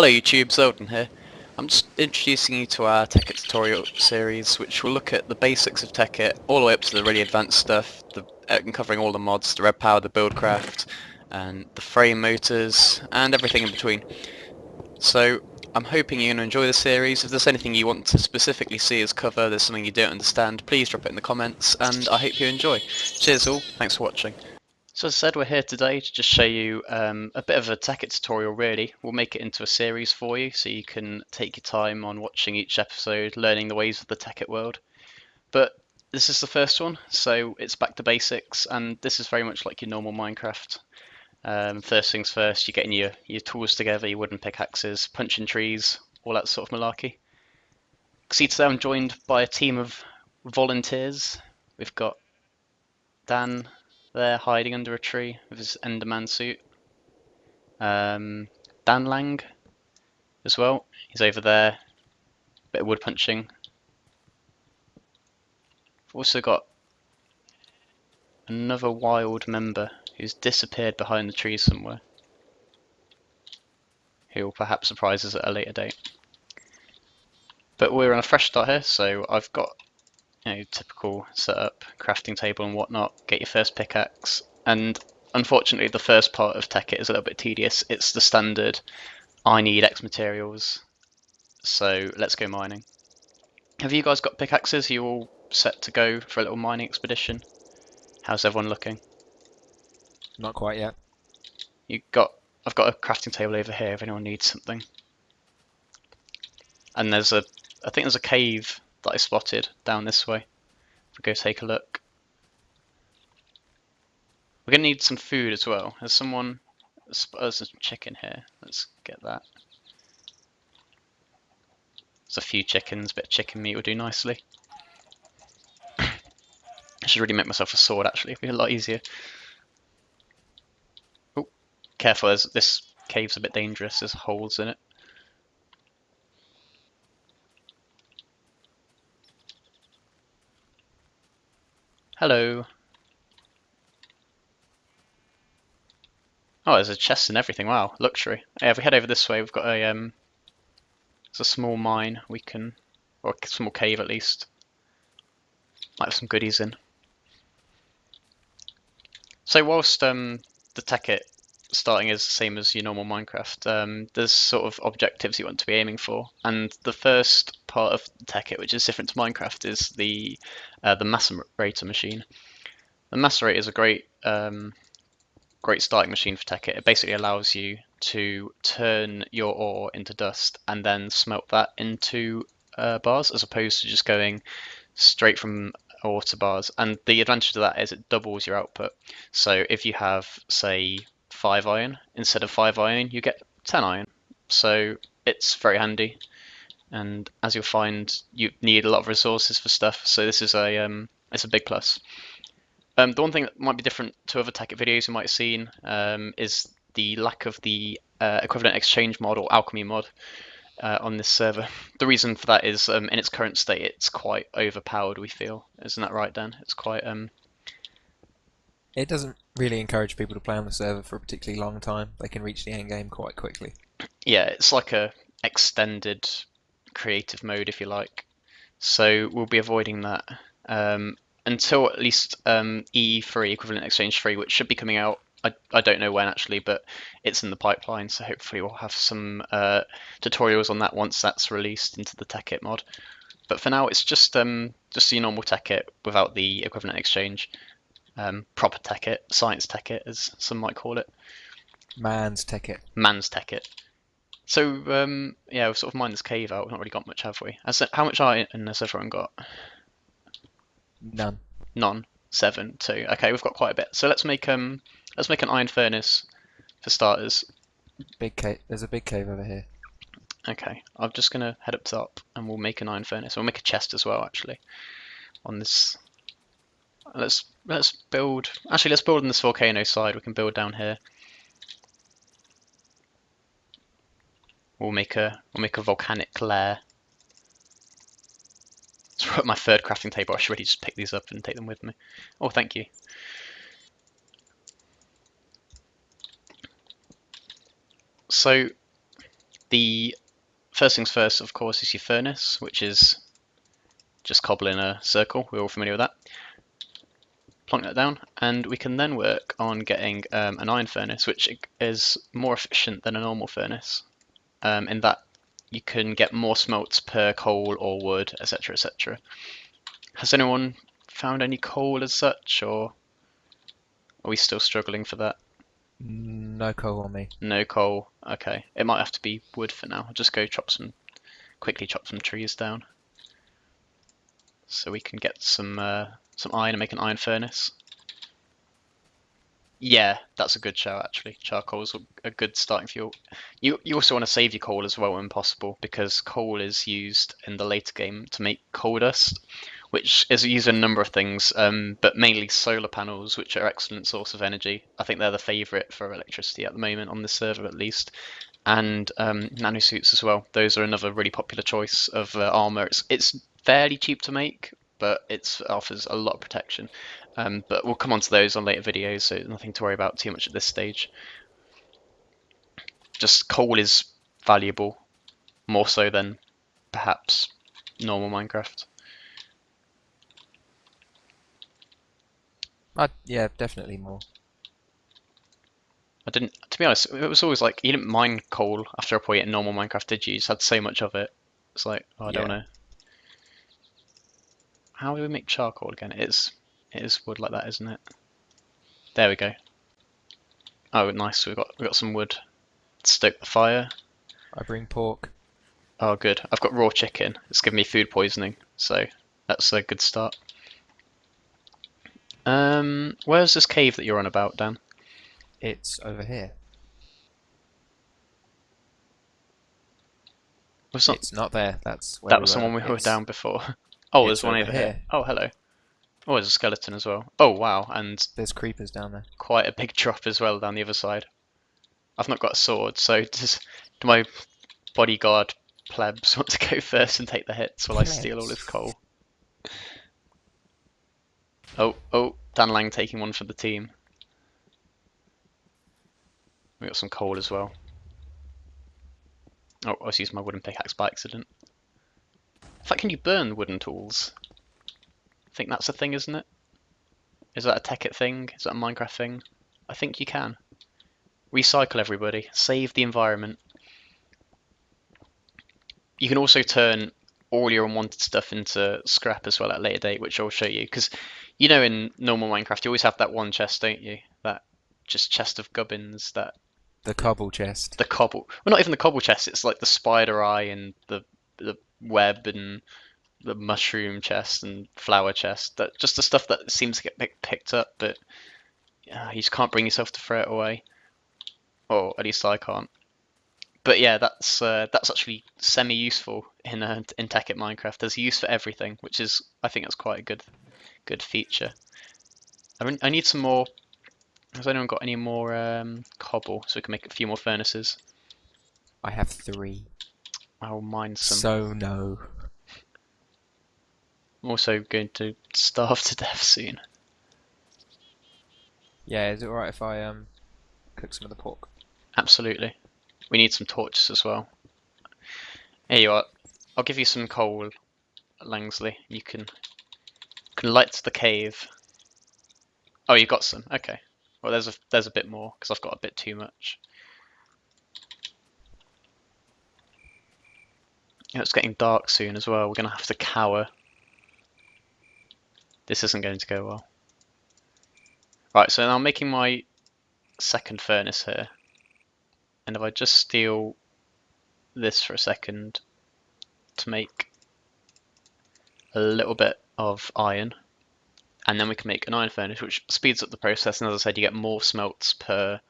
Hello YouTube, Zelden here. I'm just introducing you to our Tekkit tutorial series, which will look at the basics of Tekkit, all the way up to the really advanced stuff, covering all the mods, the red power, the buildcraft, and the frame motors, and everything in between. So I'm hoping you're going to enjoy the series. If there's anything you want to specifically see as cover, there's something you don't understand, please drop it in the comments, and I hope you enjoy. Cheers all, thanks for watching. So as I said, we're here today to just show you a bit of a Tekkit tutorial really. We'll make it into a series for you so you can take your time on watching each episode, learning the ways of the Tekkit world. But this is the first one, so it's back to basics, and this is very much like your normal Minecraft. First things first, you're getting your tools together, your wooden pickaxes, punching trees, all that sort of malarkey. See, today I'm joined by a team of volunteers. We've got Dan there hiding under a tree with his Enderman suit. Dan Lang as well, he's over there, bit of wood punching. We've also got another wild member who's disappeared behind the trees somewhere, who will perhaps surprise us at a later date. But we're on a fresh start here, so I've got typical setup, crafting table and whatnot, get your first pickaxe, and unfortunately the first part of Tekkit is a little bit tedious. It's the standard, I need X materials, so let's go mining. Have you guys got pickaxes? Are you all set to go for a little mining expedition? How's everyone looking? Not quite yet. I've got a crafting table over here if anyone needs something. And I think there's a cave that I spotted down this way. If we go take a look. We're gonna need some food as well. There's some chicken here. Let's get that. There's a few chickens, bit of chicken meat will do nicely. I should really make myself a sword actually, it'd be a lot easier. Oh, careful, this cave's a bit dangerous, there's holes in it. Hello. Oh, there's a chest and everything, wow, luxury. Yeah, if we head over this way, we've got it's a small mine we can, or a small cave at least. Might have some goodies in. So whilst the Tekkit starting is the same as your normal Minecraft, there's sort of objectives you want to be aiming for, and the first part of Tekkit, which is different to Minecraft, is the macerator machine. The macerator is a great starting machine for Tekkit. It basically allows you to turn your ore into dust and then smelt that into bars, as opposed to just going straight from ore to bars. And the advantage of that is it doubles your output. So if you have, say, 5 iron, instead of 5 iron, you get 10 iron. So it's very handy. And as you'll find, you need a lot of resources for stuff. So this is it's a big plus. The one thing that might be different to other Tekkit videos you might have seen is the lack of the equivalent exchange mod or alchemy mod on this server. The reason for that is in its current state it's quite overpowered, we feel. Isn't that right, Dan? It's quite It doesn't really encourage people to play on the server for a particularly long time. They can reach the end game quite quickly. Yeah, it's like a extended creative mode, if you like. So we'll be avoiding that until at least E3, equivalent exchange 3, which should be coming out. I don't know when actually, but it's in the pipeline, so hopefully we'll have some tutorials on that once that's released into the Tekkit mod. But for now, it's just your normal Tekkit without the equivalent exchange. Proper Tekkit, science Tekkit, as some might call it. Man's Tekkit. Man's Tekkit. So yeah, we've sort of mined this cave out. We've not really got much, have we? How much iron has everyone got? None. None. 7, 2. Okay, we've got quite a bit. So let's make an iron furnace for starters. Big cave. There's a big cave over here. Okay, I'm just gonna head up top and we'll make an iron furnace. We'll make a chest as well, actually. On this, let's build. Actually, let's build on this volcano side. We can build down here. We'll make a volcanic lair. It's my third crafting table. I should really just pick these up and take them with me. Oh, thank you. So the first things first, of course, is your furnace, which is just cobble in a circle. We're all familiar with that. Plonk that down, and we can then work on getting an iron furnace, which is more efficient than a normal furnace, in that you can get more smelts per coal or wood, etc., etc. Has anyone found any coal as such, or are we still struggling for that? No coal on me. No coal. Okay, it might have to be wood for now. I'll just go quickly chop some trees down, so we can get some iron and make an iron furnace. Yeah, that's a good shout actually. Charcoal's a good starting fuel. You also want to save your coal as well when possible, because coal is used in the later game to make coal dust, which is used in a number of things, but mainly solar panels, which are an excellent source of energy. I think they're the favourite for electricity at the moment on the server at least. And nanosuits as well. Those are another really popular choice of armor. It's fairly cheap to make, but it offers a lot of protection. But we'll come on to those on later videos, so nothing to worry about too much at this stage. Just coal is valuable, more so than perhaps normal Minecraft. Yeah, definitely more. I didn't, to be honest, it was always like you didn't mine coal after a point in normal Minecraft, did you? You just had so much of it. It's like, oh, I don't Yeah. know. How do we make charcoal again? It is wood like that, isn't it? There we go. Oh, nice. We got some wood to stoke the fire. I bring pork. Oh, good. I've got raw chicken. It's given me food poisoning, so that's a good start. Where's this cave that you're on about, Dan? It's over here. Was not It's not there. That's where that we was the were. one we were It's down before? Oh, there's it's one over over here. here. Oh, hello. Oh, there's a skeleton as well. Oh, wow, and There's creepers down there. quite a big drop as well down the other side. I've not got a sword, so do my bodyguard plebs want to go first and take the hits while I steal all his coal? Oh, Dan Lang taking one for the team. We got some coal as well. Oh, I was using my wooden pickaxe by accident. In fact, can you burn wooden tools? I think that's a thing, isn't it? Is that a Tekkit thing? Is that a Minecraft thing? I think you can. Recycle, everybody. Save the environment. You can also turn all your unwanted stuff into scrap as well at a later date, which I'll show you. Because you know, in normal Minecraft, you always have that one chest, don't you? That just chest of gubbins. That The cobble chest. the cobble. Well, not even the cobble chest. It's like the spider eye and the web and the mushroom chest and flower chest. That just the stuff that seems to get picked up, but you just can't bring yourself to throw it away. Or at least I can't. But yeah, that's actually semi-useful in Tekkit Minecraft. There's use for everything, which is I think that's quite a good feature. I need some more. Has anyone got any more cobble so we can make a few more furnaces? I have 3. I'll mine some. So no. I'm also going to starve to death soon. Yeah, is it alright if I cook some of the pork? Absolutely. We need some torches as well. Here you are. I'll give you some coal, Langsley. You can light the cave. Oh, you got some. Okay. Well, there's a bit more because I've got a bit too much. It's getting dark soon as well. We're gonna have to cower. This isn't going to go well. Right, so now I'm making my second furnace here. And if I just steal this for a second to make a little bit of iron, and then we can make an iron furnace, which speeds up the process. And as I said, you get more smelts per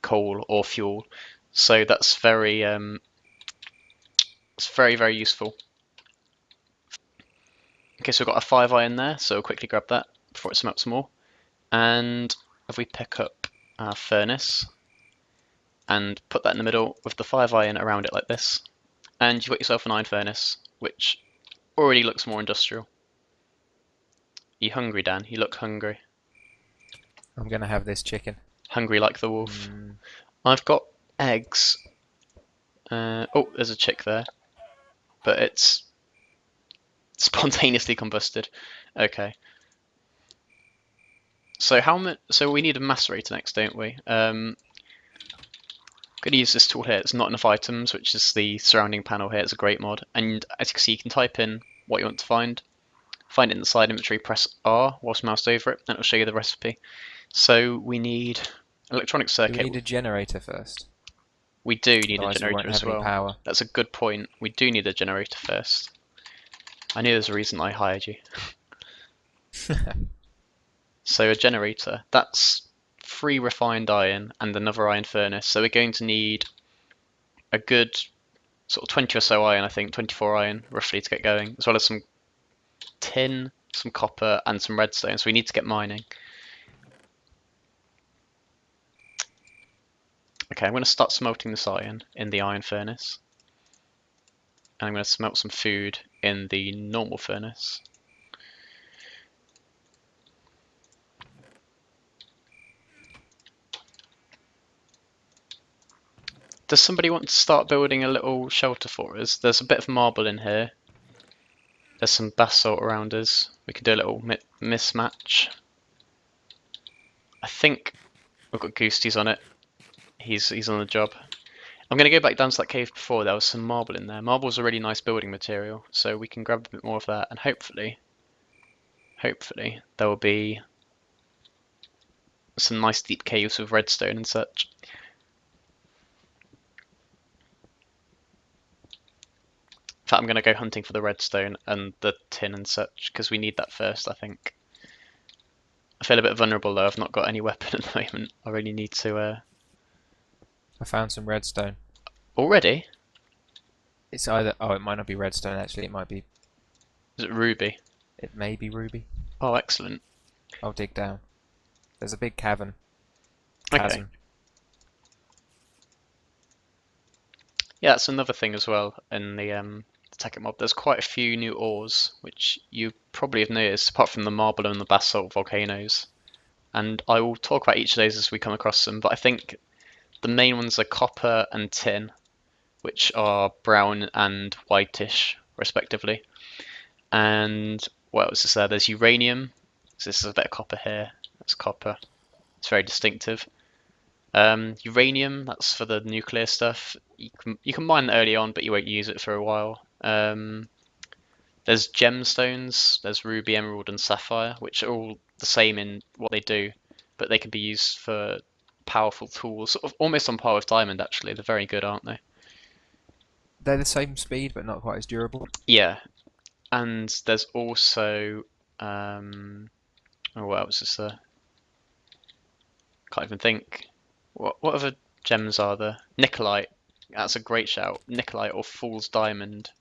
coal or fuel. So that's it's very useful. Okay, so we've got a 5 iron there, so we'll quickly grab that before it smelts more. And if we pick up our furnace and put that in the middle with the 5 iron around it like this, and you've got yourself an iron furnace, which already looks more industrial. Are you hungry, Dan? You look hungry. I'm gonna have this chicken. Hungry like the wolf. I've got eggs. Oh, there's a chick there, but it's spontaneously combusted. Okay. So So we need a macerator next, don't we? I'm gonna use this tool here. It's not enough items, which is the surrounding panel here. It's a great mod, and as you can see, you can type in what you want to find. Find it in the side inventory. Press R whilst moused over it, and it'll show you the recipe. So we need electronic Do we circuit. need a generator first? We do need a Otherwise we generator won't as have any well. power. That's a good point. We do need a generator first. I knew there's a reason I hired you. So a generator, that's 3 refined iron and another iron furnace. So we're going to need a good sort of 20 or so iron, I think, 24 iron roughly to get going, as well as some tin, some copper and some redstone. So we need to get mining. Okay, I'm going to start smelting this iron in the iron furnace. And I'm going to smelt some food in the normal furnace. Does somebody want to start building a little shelter for us? There's a bit of marble in here. There's some basalt around us. We can do a little mismatch. I think we've got Goosties on it. He's on the job. I'm going to go back down to that cave before. There was some marble in there. Marble's a really nice building material, so we can grab a bit more of that, and hopefully there will be some nice deep caves with redstone and such. In fact, I'm going to go hunting for the redstone and the tin and such, because we need that first, I think. I feel a bit vulnerable though. I've not got any weapon at the moment. I really need to. I found some redstone. Already? It's either... Oh, it might not be redstone actually. It might be... Is it ruby? It may be ruby. Oh, excellent. I'll dig down. There's a big cavern. Okay. Chasm. Yeah, that's another thing as well in the Tekkit mob. There's quite a few new ores, which you probably have noticed, apart from the marble and the basalt volcanoes. And I will talk about each of those as we come across them, but I think the main ones are copper and tin, which are brown and whitish, respectively. And what else is there? There's uranium. So this is a bit of copper here. That's copper. It's very distinctive. Uranium, that's for the nuclear stuff. You can mine that early on, but you won't use it for a while. There's gemstones. There's ruby, emerald, and sapphire, which are all the same in what they do, but they can be used for powerful tools, sort of almost on par with diamond. Actually, they're very good, aren't they? They're the same speed, but not quite as durable. Yeah, and there's also what else is there? Can't even think. What other gems are there? Nikolite. That's a great shout. Nikolite or fool's diamond,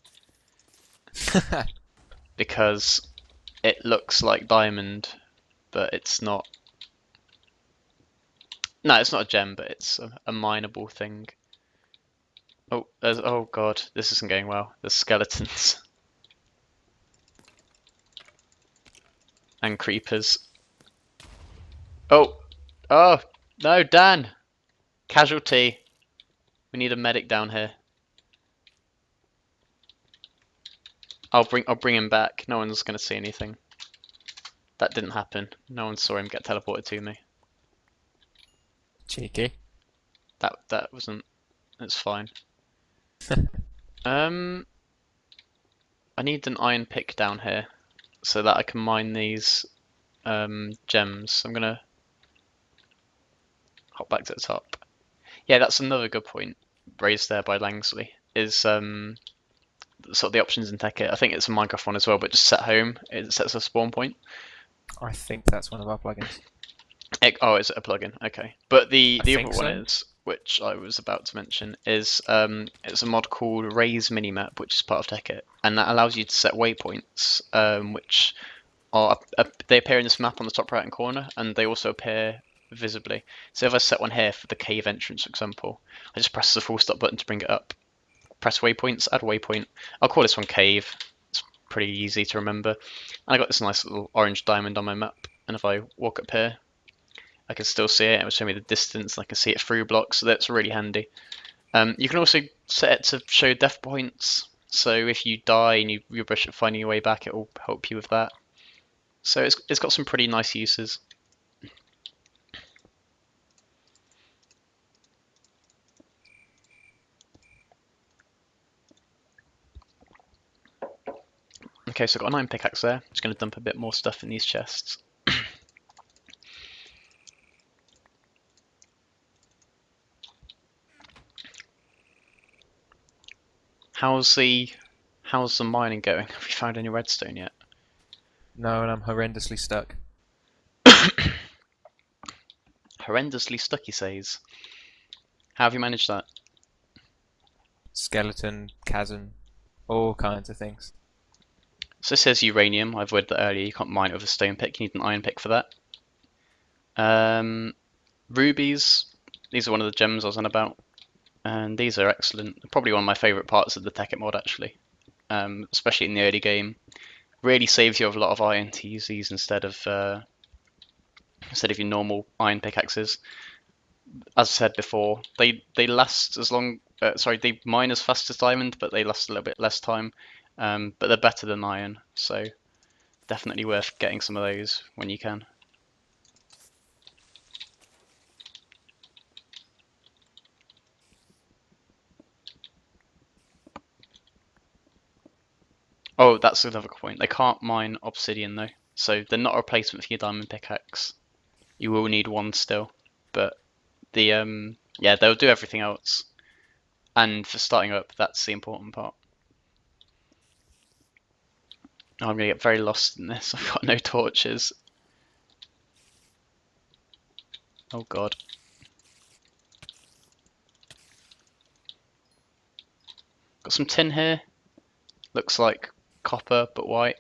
because it looks like diamond, but it's not. No, it's not a gem, but it's a mineable thing. Oh god, this isn't going well. There's skeletons and creepers. Oh, oh no, Dan! Casualty. We need a medic down here. I'll bring him back. No one's gonna see anything. That didn't happen. No one saw him get teleported to me. Cheeky. That wasn't. It's fine. I need an iron pick down here so that I can mine these gems. I'm gonna hop back to the top. Yeah, that's another good point raised there by Langsley. Is sort of the options in Tekkit. I think it's a Minecraft one as well, but just set home. It sets a spawn point. I think that's one of our plugins. Oh, is it a plugin? Okay. But the I other think one so. is, which I was about to mention, is it's a mod called Raise Minimap, which is part of Tekkit, and that allows you to set waypoints, which are they appear in this map on the top right hand corner, and they also appear visibly. So if I set one here for the cave entrance, for example, I just press the full stop button to bring it up. Press waypoints, add waypoint. I'll call this one cave. It's pretty easy to remember. And I got this nice little orange diamond on my map, and if I walk up here, I can still see it. It will show me the distance, and I can see it through blocks, so that's really handy. You can also set it to show death points. So if you die and you're rubbish at finding your way back, it will help you with that. So it's got some pretty nice uses. Okay, so I've got an iron pickaxe there. Just going to dump a bit more stuff in these chests. How's the mining going? Have you found any redstone yet? No, and I'm horrendously stuck. Horrendously stuck, he says. How have you managed that? Skeleton, chasm, all kinds of things. So this says uranium. I've read that earlier. You can't mine it with a stone pick. You need an iron pick for that. Rubies. These are one of the gems I was on about. And these are excellent. Probably one of my favourite parts of the Tekkit mod, actually. Especially in the early game. Really saves you a lot of iron to use these instead of your normal iron pickaxes. As I said before, they last as long. Sorry, they mine as fast as diamond, but they last a little bit less time. But they're better than iron, so definitely worth getting some of those when you can. Oh, that's another point. They can't mine obsidian though, so they're not a replacement for your diamond pickaxe. You will need one still, but the yeah, they'll do everything else. And for starting up, that's the important part. Oh, I'm gonna get very lost in this. I've got no torches. Oh god. Got some tin here. Looks like copper but white.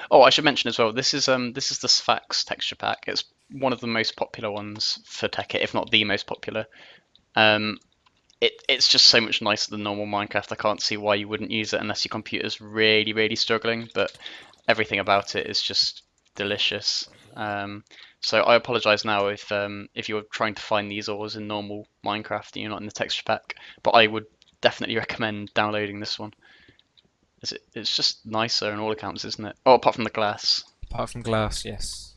Oh, I should mention as well. This is the Sphax texture pack. It's one of the most popular ones for Tekkit, if not the most popular. Um, it's just so much nicer than normal Minecraft. I can't see why you wouldn't use it unless your computer's really struggling. But everything about it is just delicious. So I apologise now if you're trying to find these ores in normal Minecraft and you're not in the texture pack. But I would definitely recommend downloading this one. It's just nicer on all accounts, isn't it? Oh, apart from the glass. Apart from glass, yes.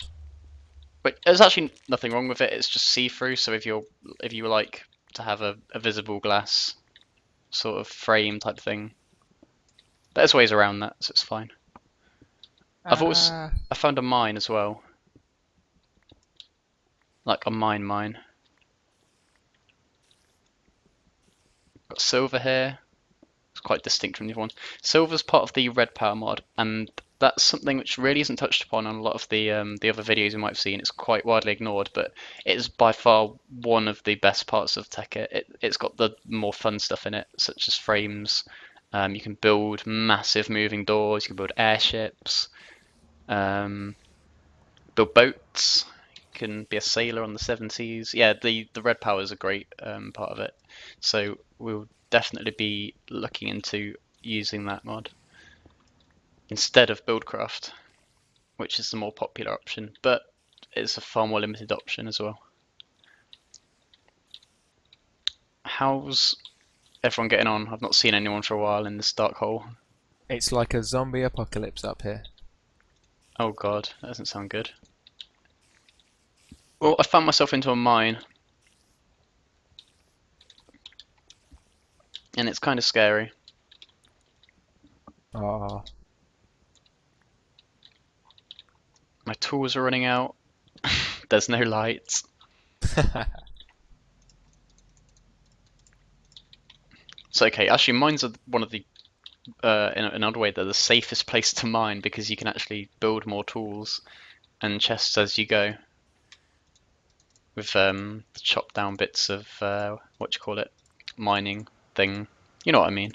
But there's actually nothing wrong with it. It's just see-through. So if you like to have a visible glass sort of frame type thing, there's ways around that, so it's fine. Ah, I found a mine as well, like a mine. Got silver here. It's quite distinct from the other ones. Silver's part of the red power mod, and that's something which really isn't touched upon on a lot of the other videos you might have seen. It's quite widely ignored, but it is by far one of the best parts of Tekkit. It's got the more fun stuff in it, such as frames. You can build massive moving doors. You can build airships. Um, Build boats. You can be a sailor on the seven seas. Yeah, the red power is a great part of it. So we'll definitely be looking into using that mod instead of Buildcraft, which is the more popular option, but it's a far more limited option as well. How's everyone getting on? I've not seen anyone for a while in this dark hole. it's like a zombie apocalypse up here. Oh god, that doesn't sound good. Well, I found myself into a mine, and it's kind of scary. Ah, My tools are running out. There's no lights. So okay, actually mines are one of the in another way they're the safest place to mine because you can actually build more tools and chests as you go with the chopped down bits of what do you call it, mining thing. You know what I mean?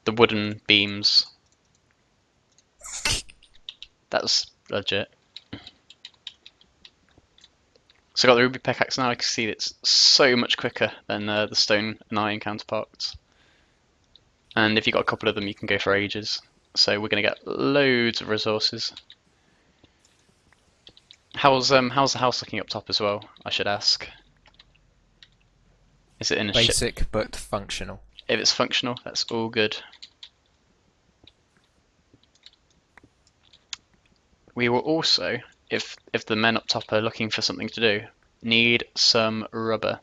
The wooden beams. That's legit. So I got the ruby pickaxe now. I can see it's so much quicker than the stone and iron counterparts. And if you've got a couple of them, you can go for ages. So we're going to get loads of resources. How's the house looking up top as well? I should ask. Is it in a ship? Basic but functional. If it's functional, that's all good. We will also, if the men up top are looking for something to do, need some rubber.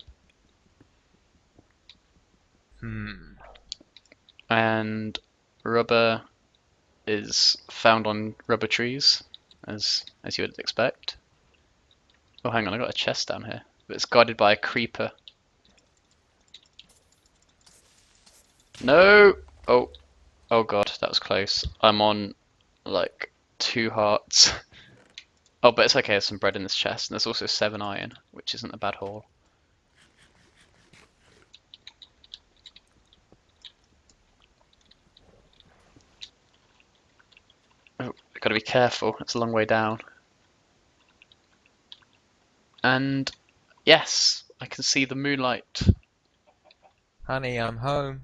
And rubber is found on rubber trees, as you would expect. Oh, hang on, I got a chest down here, but it's guarded by a creeper. No! Oh, oh god, that was close. I'm on like 2 hearts. Oh, but it's okay. There's some bread in this chest, and there's also 7 iron, which isn't a bad haul. Oh, I've got to be careful. It's a long way down. And yes, I can see the moonlight. Honey, I'm home.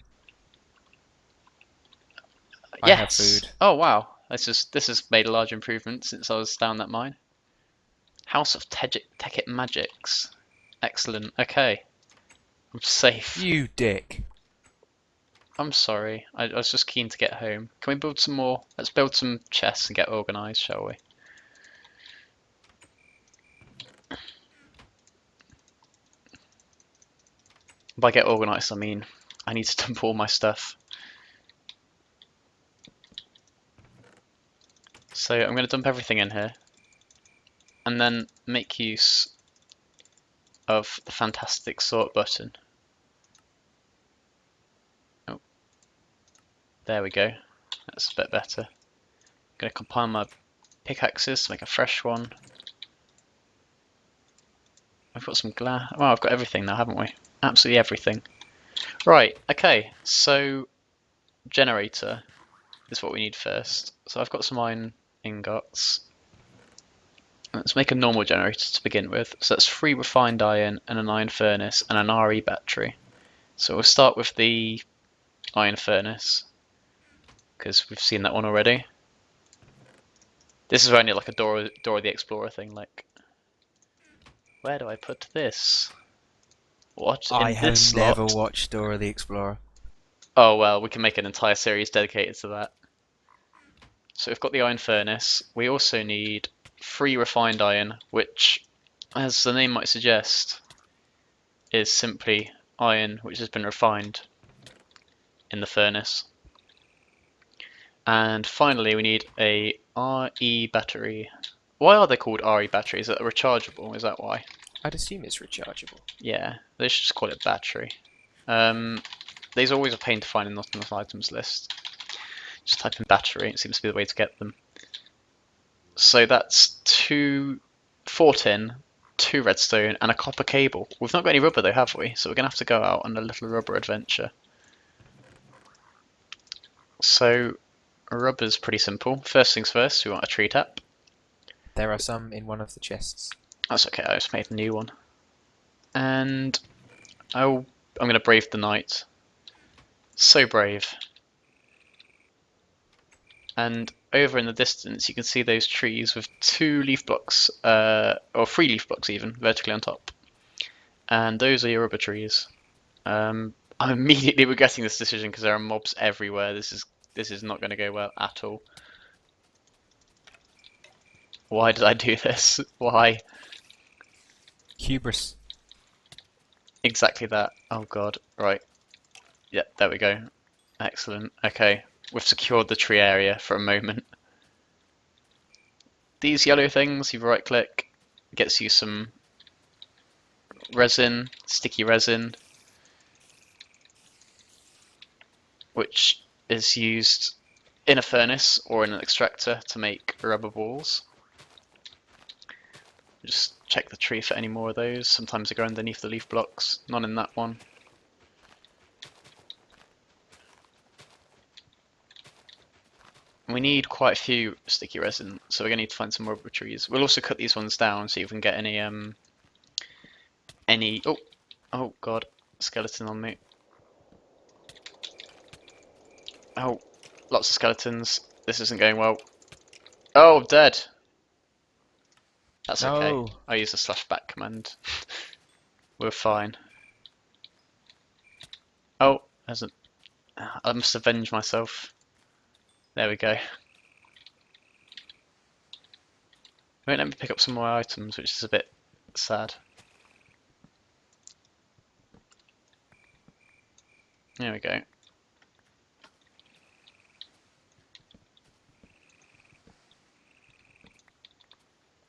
I have Yes. food. Oh wow. This has made a large improvement since I was down that mine. House of Tekkit Magics. Excellent. Okay. I'm safe. You dick. I'm sorry. I was just keen to get home. Can we build some more? Let's build some chests and get organised, shall we? By get organised, I mean I need to dump all my stuff. So I'm going to dump everything in here and then make use of the fantastic sort button. Oh, there we go. That's a bit better. I'm going to combine my pickaxes to make a fresh one. I've got some glass. Oh, I've got everything now, haven't we? Absolutely everything. Right, okay, so generator is what we need first. So I've got some iron ingots. Let's make a normal generator to begin with. So that's 3 refined iron and an iron furnace and an RE battery. So we'll start with the iron furnace because we've seen that one already. This is only like a Dora the Explorer thing. Like, where do I put this? What, I in this have never slot? watched Dora the Explorer. Oh well, we can make an entire series dedicated to that. So we've got the iron furnace. We also need 3 refined iron, which, as the name might suggest, is simply iron which has been refined in the furnace. And finally, we need a RE battery. Why are they called RE batteries? Is that rechargeable? Is that why? I'd assume it's rechargeable. Yeah, they should just call it battery. These are always a pain to find in not enough items list. Just type in battery, it seems to be the way to get them. So that's 4 tin, 2 redstone, and a copper cable. We've not got any rubber though, have we? So we're going to have to go out on a little rubber adventure. So rubber's pretty simple. First things first, we want a tree tap. There are some in one of the chests. That's okay, I just made a new one. And I'm going to brave the night. So brave. And over in the distance, you can see those trees with 2 leaf blocks, or 3 leaf blocks even, vertically on top. And those are your rubber trees. I'm immediately regretting this decision because there are mobs everywhere. This is not going to go well at all. Why did I do this? Why? Hubris. Exactly that. Oh god. Right. Yeah, there we go. Excellent. Okay. We've secured the tree area for a moment. These yellow things, you right click, gets you some resin, sticky resin, which is used in a furnace or in an extractor to make rubber balls. Just check the tree for any more of those. Sometimes they go underneath the leaf blocks. None in that one. We need quite a few sticky resin, so we're going to need to find some rubber trees. We'll also cut these ones down so you can get any oh god, skeleton on me. Oh, lots of skeletons. This isn't going well. Oh, I'm dead. That's okay. No. I used the /back command. We're fine. Hasn't. I must avenge myself. There we go. It won't let me pick up some more items, which is a bit sad. There we go.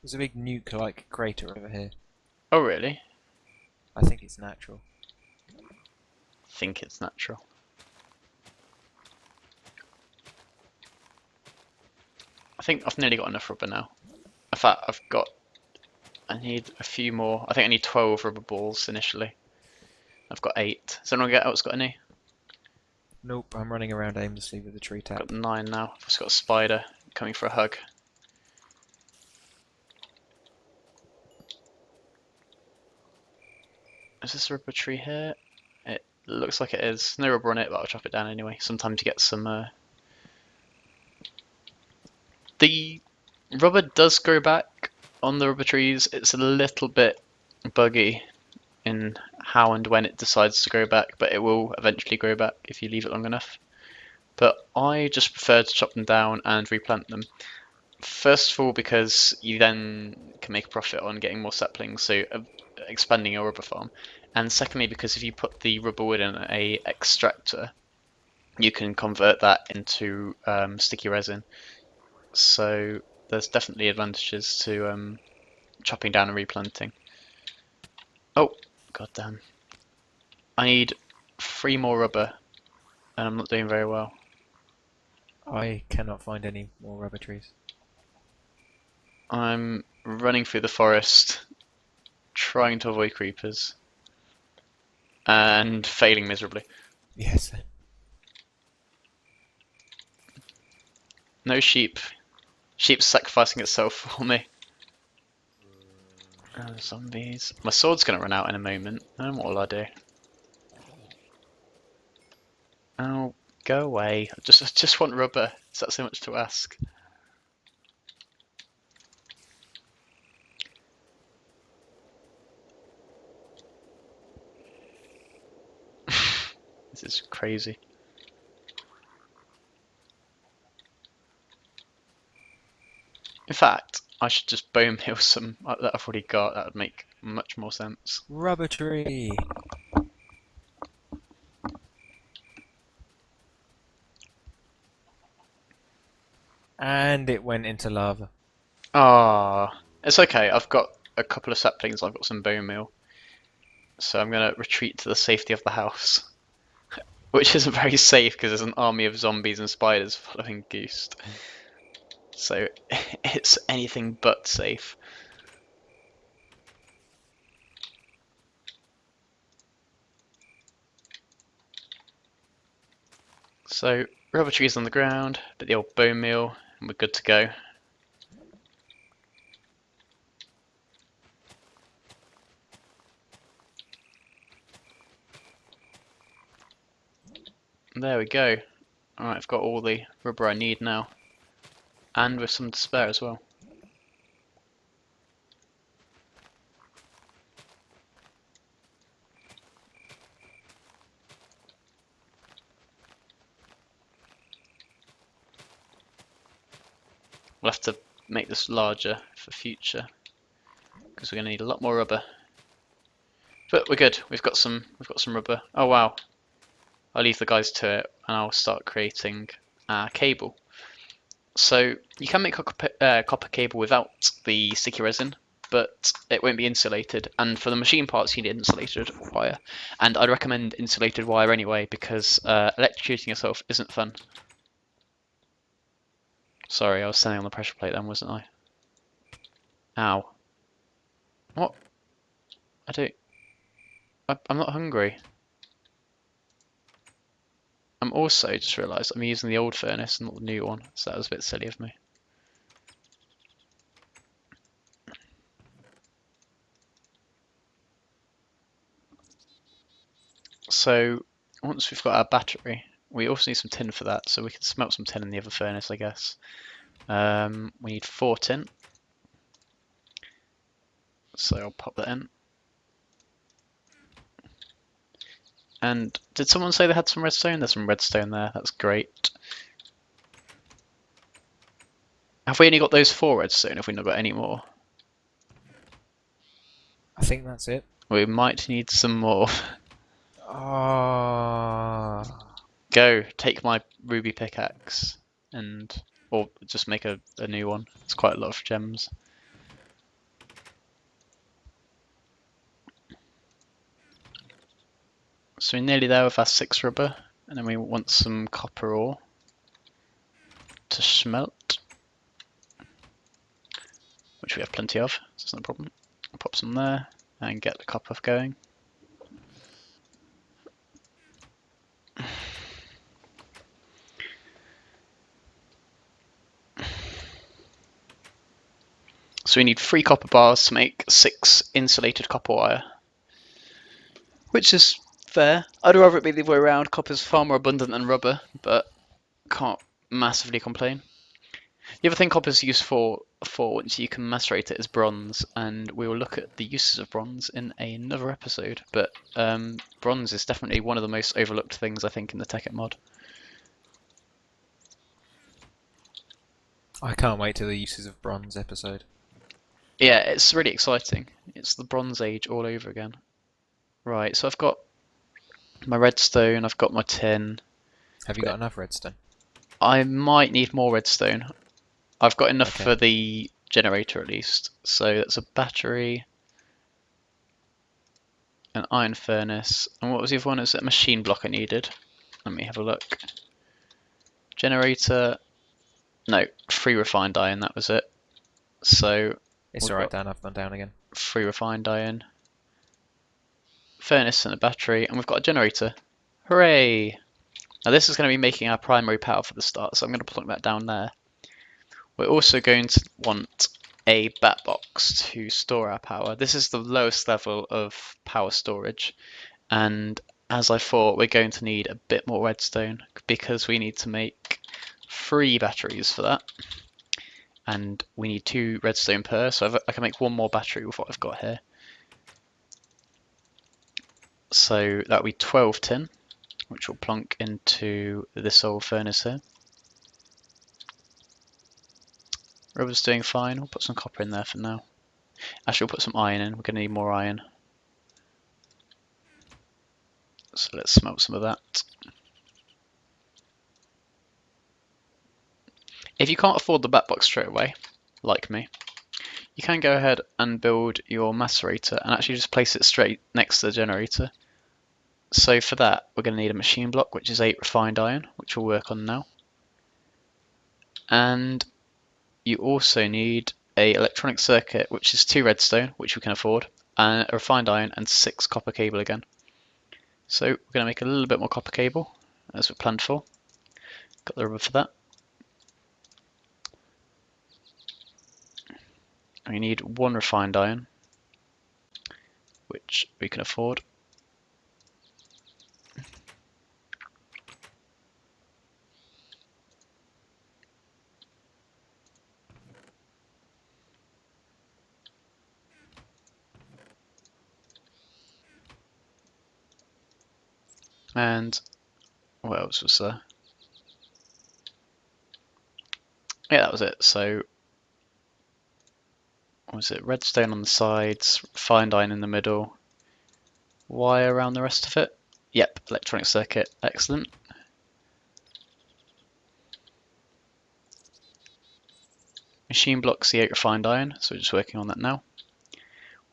There's a big nuke-like crater over here. Oh really? I think it's natural. Think it's natural. I think I've nearly got enough rubber now. In fact, I need a few more. I think I need 12 rubber balls initially. I've got 8. Has anyone else got any? Nope, I'm running around aimlessly with the tree I've tap. got 9 now. I've just got a spider coming for a hug. Is this a rubber tree here? It looks like it is. No rubber on it, but I'll chop it down anyway. Sometimes you get some... The rubber does grow back on the rubber trees. It's a little bit buggy in how and when it decides to grow back, but it will eventually grow back if you leave it long enough. But I just prefer to chop them down and replant them. First of all, because you then can make a profit on getting more saplings, so expanding your rubber farm. And secondly, because if you put the rubber wood in a extractor, you can convert that into sticky resin. So there's definitely advantages to chopping down and replanting. Oh, goddamn. I need 3 more rubber, and I'm not doing very well. I cannot find any more rubber trees. I'm running through the forest, trying to avoid creepers, and failing miserably. Yes. No sheep. Sheep's sacrificing itself for me. Zombies. My sword's gonna run out in a moment. And what will I do? Oh, go away. I just want rubber. Is that so much to ask? This is crazy. In fact, I should just bone meal some that I've already got. That would make much more sense. Rubber tree! And it went into lava. Ah, it's okay. I've got a couple of saplings. I've got some bone meal. So I'm gonna retreat to the safety of the house. Which isn't very safe because there's an army of zombies and spiders following Goose. So it's anything but safe. So rubber trees on the ground, but the old bone meal, and we're good to go. There we go. Alright, I've got all the rubber I need now. And with some to spare as well. We'll have to make this larger for future, because we're going to need a lot more rubber. But we're good. We've got some rubber. Oh wow. I'll leave the guys to it, and I'll start creating cable. So you can make copper cable without the sticky resin, but it won't be insulated. And for the machine parts, you need insulated wire. And I'd recommend insulated wire anyway, because electrocuting yourself isn't fun. Sorry, I was standing on the pressure plate then, wasn't I? Ow. What? I'm not hungry. I'm also just realised I'm using the old furnace, not the new one, so that was a bit silly of me. So once we've got our battery, we also need some tin for that, so we can smelt some tin in the other furnace, I guess. We need 4 tin, so I'll pop that in. And did someone say they had some redstone? There's some redstone there. That's great. Have we only got those 4 redstone? Have we not got any more? I think that's it. We might need some more. Ah, Go, take my ruby pickaxe or just make a new one. It's quite a lot of gems. So we're nearly there with our 6 rubber, and then we want some copper ore to smelt, which we have plenty of, so it's no problem. I'll pop some there and get the copper going. So we need 3 copper bars to make 6 insulated copper wire, which is fair. I'd rather it be the other way around. Copper's far more abundant than rubber, but can't massively complain. The other thing copper's used for once you can macerate it is bronze, and we will look at the uses of bronze in another episode. But bronze is definitely one of the most overlooked things I think in the Tekkit mod. I can't wait till the uses of bronze episode. Yeah, it's really exciting. It's the Bronze Age all over again. Right, so I've got my redstone, I've got my tin. Have you got enough redstone? I might need more redstone. I've got enough Okay. for the generator at least. So that's a battery, an iron furnace, and what was the other one? It was a machine block I needed. Let me have a look. Generator, no, 3 refined iron, that was it. So It's we've alright, got Dan. I've gone down again. 3 refined iron, furnace and a battery, and we've got a generator. Hooray! Now this is going to be making our primary power for the start, so I'm going to plug that down there. We're also going to want a bat box to store our power. This is the lowest level of power storage, and as I thought, we're going to need a bit more redstone because we need to make 3 batteries for that, and we need 2 redstone per, so I can make 1 more battery with what I've got here. So that'll be 12 tin, which will plunk into this old furnace here. Rubber's doing fine. We'll put some copper in there for now. Actually, we'll put some iron in. We're going to need more iron. So let's smelt some of that. If you can't afford the bat box straight away, like me, you can go ahead and build your macerator and actually just place it straight next to the generator. So for that, we're going to need a machine block, which is 8 refined iron, which we'll work on now. And you also need a electronic circuit, which is 2 redstone, which we can afford, and a refined iron and 6 copper cable again. So we're going to make a little bit more copper cable, as we planned for. Got the rubber for that. We need 1 refined iron, which we can afford. And what else was there? Yeah, that was it. So, what was it? Redstone on the sides, refined iron in the middle, wire around the rest of it. Yep, electronic circuit, excellent. Machine blocks the 8 refined iron, so we're just working on that now.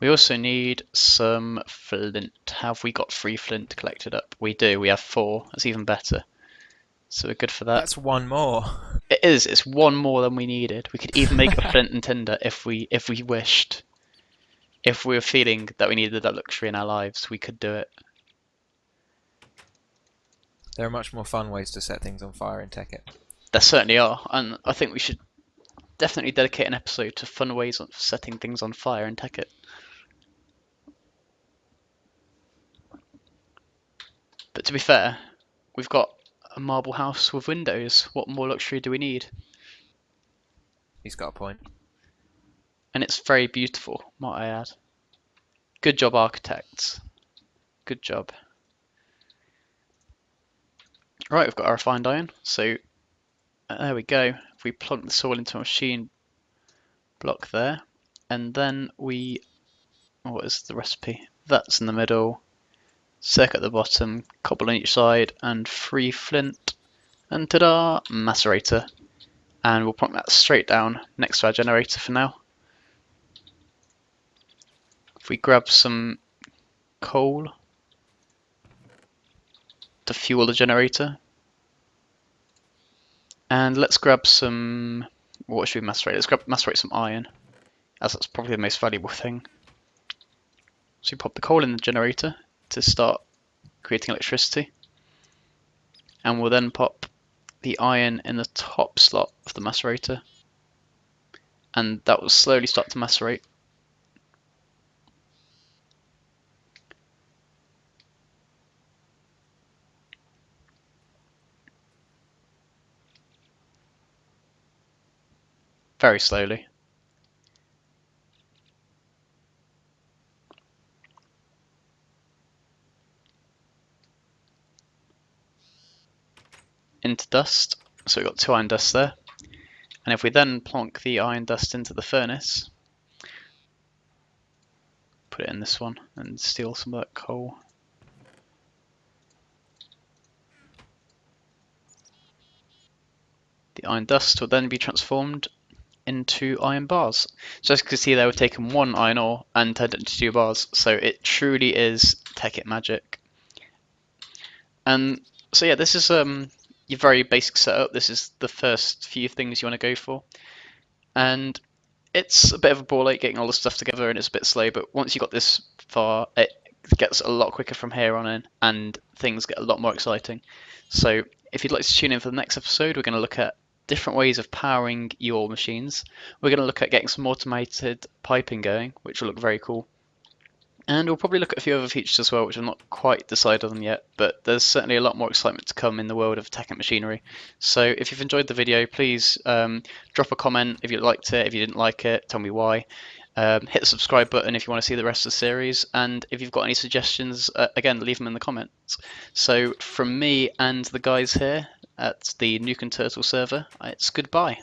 We also need some flint. Have we got 3 flint collected up? We do, we have 4. That's even better. So we're good for that. That's 1 more. It is, it's 1 more than we needed. We could even make a flint and tinder if we wished. If we were feeling that we needed that luxury in our lives, we could do it. There are much more fun ways to set things on fire in Tekkit. There certainly are, and I think we should definitely dedicate an episode to fun ways of setting things on fire in Tekkit. But to be fair, we've got a marble house with windows. What more luxury do we need? He's got a point. And it's very beautiful, might I add. Good job, architects. Good job. Right, we've got our refined iron, so there we go. If we plug this all into a machine block there, and then what is the recipe? That's in the middle, circuit at the bottom, cobble on each side, and 3 flint, and ta-da, macerator. And we'll plonk that straight down next to our generator for now. If we grab some coal to fuel the generator, and let's grab some, what should we macerate? Let's macerate some iron, as that's probably the most valuable thing. So we pop the coal in the generator to start creating electricity, and we'll then pop the iron in the top slot of the macerator, and that will slowly start to macerate. Very slowly. Into dust. So we've got 2 iron dusts there. And if we then plonk the iron dust into the furnace, put it in this one and steal some of that coal. The iron dust will then be transformed into iron bars. So as you can see there, we've taken 1 iron ore and turned it into 2 bars. So it truly is Tekkit magic. And so yeah, this is your very basic setup. This is the first few things you want to go for. And it's a bit of a ball ache getting all the stuff together, and it's a bit slow, but once you got this far, it gets a lot quicker from here on in, and things get a lot more exciting. So if you'd like to tune in for the next episode, we're going to look at different ways of powering your machines. We're going to look at getting some automated piping going, which will look very cool. And we'll probably look at a few other features as well, which I'm not quite decided on yet, but there's certainly a lot more excitement to come in the world of Tekkit machinery. So if you've enjoyed the video, please drop a comment if you liked it. If you didn't like it, tell me why. Hit the subscribe button if you want to see the rest of the series, and if you've got any suggestions, again, leave them in the comments. So from me and the guys here at the Nuke and Turtle server, it's goodbye.